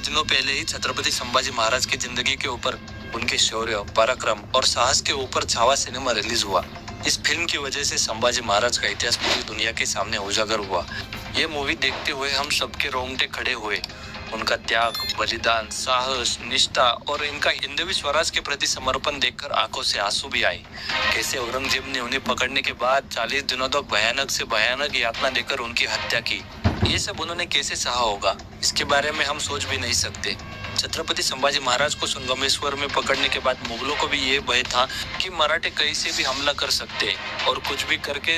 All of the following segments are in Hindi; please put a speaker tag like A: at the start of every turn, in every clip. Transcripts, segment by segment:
A: दिनों पहले ही छत्रपति संभाजी महाराज की जिंदगी के ऊपर, उनके शौर्य, पराक्रम और साहस के ऊपर छावा सिनेमा रिलीज हुआ। इस फिल्म की वजह से संभाजी महाराज का इतिहास पूरी दुनिया के सामने उजागर हुआ। ये मूवी देखते हुए हम सबके रोंगटे खड़े हुए। उनका त्याग, बलिदान, साहस, निष्ठा और इनका हिंदवी स्वराज के प्रति समर्पण देखकर आंखों से आंसू भी आए। कैसे औरंगजेब ने उन्हें पकड़ने के बाद 40 दिनों तक भयानक से भयानक यातना देकर उनकी हत्या की, ये सब उन्होंने कैसे सहा होगा, इसके बारे में हम सोच भी नहीं सकते। छत्रपति संभाजी महाराज को संगमेश्वर में पकड़ने के बाद मुगलों को भी ये भय था कि मराठे कहीं से भी हमला कर सकते हैं और कुछ भी करके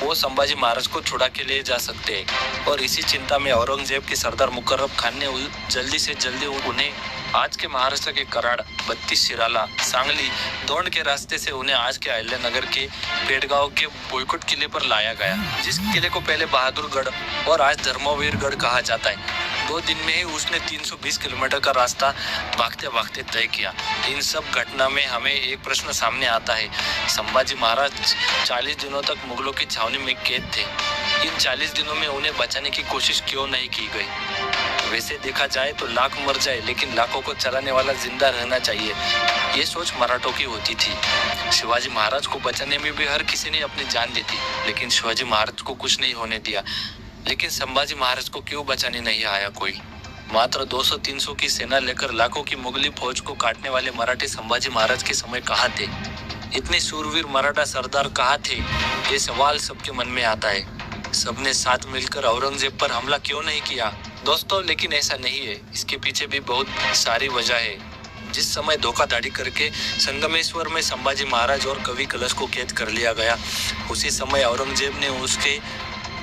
A: वो संभाजी महाराज को छुड़ा के ले जा सकते हैं। और इसी चिंता में औरंगजेब के सरदार मुकर्रम खान ने जल्दी से जल्दी उन्हें आज के महाराष्ट्र के कराड़, बत्तीस शिराला, सांगली, दौंड के रास्ते से उन्हें आज के अहिल्यानगर के पेड़गांव के बोयकोट किले पर लाया गया, जिस किले को पहले बहादुरगढ़ और आज धर्मवीरगढ़ कहा जाता है। 2 दिन में ही उसने 320 किलोमीटर का रास्ता भागते भागते तय किया। इन सब घटना में हमें एक प्रश्न सामने आता है, संभाजी महाराज 40 दिनों तक मुगलों की छावनी में कैद थे। इन 40 दिनों में उन्हें बचाने की कोशिश क्यों नहीं की गई? वैसे देखा जाए तो लाख मर जाए लेकिन लाखों को चलाने वाला जिंदा रहना चाहिए, ये सोच मराठों की होती थी। शिवाजी महाराज को बचाने में भी हर किसी ने अपनी जान दी थी, लेकिन शिवाजी महाराज को कुछ नहीं होने दिया। लेकिन संभाजी महाराज को क्यों बचाने नहीं आया कोई? मात्र 200-300 की सेना लेकर लाखों की मुगली फौज को काटने वाले मराठे संभाजी महाराज के समय कहाँ थे? इतने शूरवीर मराठा सरदार कहाँ थे? ये सवाल सबके मन में आता है। सबने साथ मिलकर औरंगजेब पर हमला क्यों नहीं किया? दोस्तों, लेकिन ऐसा नहीं है, इसके पीछे भी बहुत सारी वजह है। जिस समय धोखाधड़ी करके संगमेश्वर में संभाजी महाराज और कवि कलश को कैद कर लिया गया, उसी समय औरंगजेब ने उसके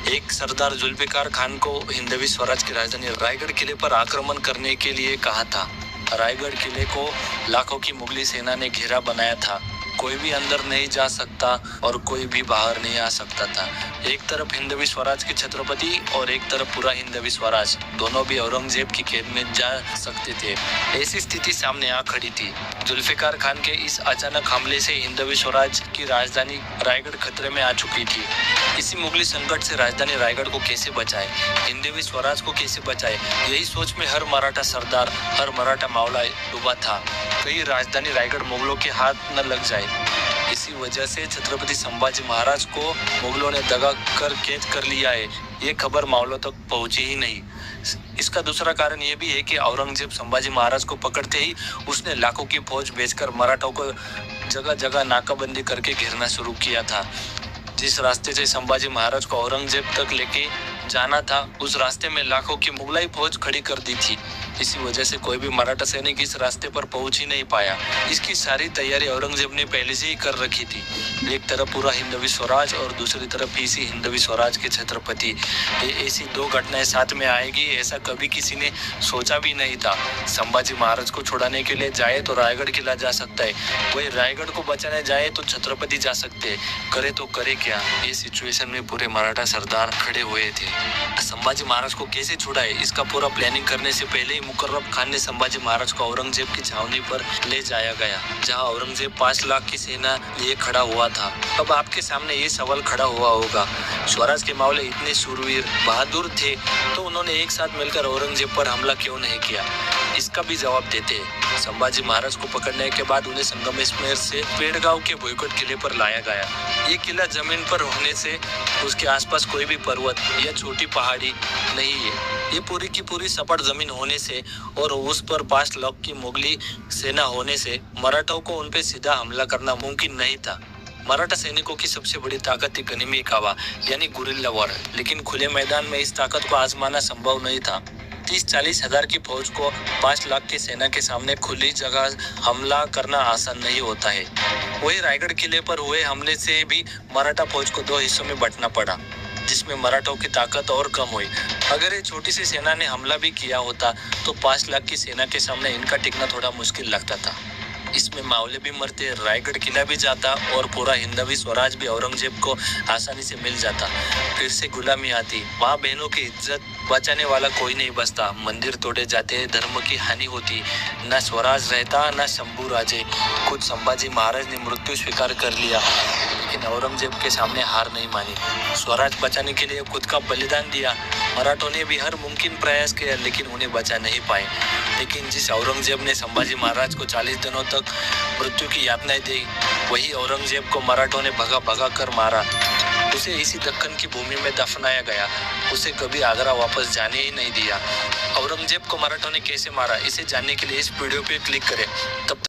A: एक सरदार जुल्फिकार खान को हिंदवी स्वराज की राजधानी रायगढ़ किले पर आक्रमण करने के लिए कहा था। रायगढ़ किले को लाखों की मुगली सेना ने घेरा बनाया था। कोई भी अंदर नहीं जा सकता और कोई भी बाहर नहीं आ सकता था। एक तरफ हिंदवी स्वराज के छत्रपति और एक तरफ पूरा हिंदवी स्वराज, दोनों भी औरंगजेब की कैद में जा सकते थे। ऐसी स्थिति सामने आ खड़ी थी। जुल्फिकार खान के इस अचानक हमले से हिंदवी स्वराज की राजधानी रायगढ़ खतरे में आ चुकी थी। इसी मुगली संकट से राजधानी रायगढ़ को कैसे बचाए, हिंदवी स्वराज को कैसे बचाए, यही सोच में हर मराठा सरदार, हर मराठा मावला डूबा था। कहीं राजधानी रायगढ़ मुगलों के हाथ न लग जाए। इसी वजह से छत्रपति संभाजी महाराज को मुगलों ने दगा कर कैद कर लिया है, ये खबर मावलों तक पहुंची ही नहीं। इसका दूसरा कारण ये भी है कि औरंगजेब संभाजी महाराज को पकड़ते ही उसने लाखों की फौज भेजकर मराठों को जगह जगह नाकाबंदी करके घेरना शुरू किया था। जिस रास्ते से संभाजी महाराज को औरंगजेब तक लेके जाना था, उस रास्ते में लाखों की मुगलाई फौज खड़ी कर दी थी। इसी वजह से कोई भी मराठा सैनिक इस रास्ते पर पहुंच ही नहीं पाया। इसकी सारी तैयारी औरंगजेब ने पहले से ही कर रखी थी। एक तरफ पूरा हिंदवी स्वराज और दूसरी तरफ इसी हिंदवी स्वराज के छत्रपति। ये ऐसी 2 घटनाएं साथ में आएगी, ऐसा कभी किसी ने सोचा भी नहीं था। संभाजी महाराज को छुड़ाने के लिए जाए तो रायगढ़ किला जा सकता है, वही रायगढ़ को बचाने जाए तो छत्रपति जा सकते हैं। करे तो करे क्या? ये सिचुएशन में पूरे मराठा सरदार खड़े हुए थे। संभाजी महाराज को कैसे छुड़ाए, इसका पूरा प्लानिंग करने से पहले ही मुकर्रम खान ने संभाजी महाराज को औरंगजेब की छावनी पर ले जाया गया, जहां औरंगजेब 5 लाख की सेना लिए खड़ा हुआ था। अब आपके सामने ये सवाल खड़ा हुआ होगा, स्वराज के मावले इतने शूरवीर, बहादुर थे, तो उन्होंने एक साथ मिलकर औरंगजेब पर हमला क्यों नहीं किया? इसका भी जवाब देते हैं। संभाजी महाराज को पकड़ने के बाद उन्हें संगमेश्वर से पेड़गांव के बोयकोट किले पर लाया गया। ये किला जमीन पर होने से उसके आसपास कोई भी पर्वत या छोटी पहाड़ी नहीं है। ये पूरी की पूरी सपाट जमीन होने से और उस पर 5 लाख की मुगली सेना होने से मराठों को उन पे सीधा हमला करना मुमकिन नहीं था। मराठा सैनिकों की सबसे बड़ी ताकत थी गनिमी कावा यानी गुरिल्ला वॉर, लेकिन खुले मैदान में इस ताकत को आजमाना संभव नहीं था। 30-40 हजार की फौज को 5 लाख की सेना के सामने खुली जगह हमला करना आसान नहीं होता है। वही रायगढ़ किले पर हुए हमले से भी मराठा फौज को 2 हिस्सों में बंटना पड़ा, जिसमें मराठों की ताकत और कम हुई। अगर ये छोटी सी सेना ने हमला भी किया होता तो 5 लाख की सेना के सामने इनका टिकना थोड़ा मुश्किल लगता था। इसमें मावले भी मरते, रायगढ़ किला भी जाता और पूरा हिंदवी स्वराज भी औरंगजेब को आसानी से मिल जाता। फिर से गुलामी आती, माँ बहनों की इज्जत बचाने वाला कोई नहीं बचता, मंदिर तोड़े जाते, धर्म की हानि होती, न स्वराज रहता न शंभू राजे। खुद संभाजी महाराज ने मृत्यु स्वीकार कर लिया, लेकिन औरंगजेब के सामने हार नहीं मानी। स्वराज बचाने के लिए खुद का बलिदान दिया। मराठों ने भी हर मुमकिन प्रयास किया लेकिन उन्हें बचा नहीं पाए। लेकिन जिस औरंगजेब ने संभाजी महाराज को 40 दिनों तक मृत्यु की यातनाएं दी, वही औरंगजेब को मराठों ने भगा भगा कर मारा। उसे इसी दक्कन की भूमि में दफनाया गया। उसे कभी आगरा वापस जाने ही नहीं दिया। औरंगजेब को मराठों ने कैसे मारा, इसे जानने के लिए इस वीडियो पे क्लिक करें। तब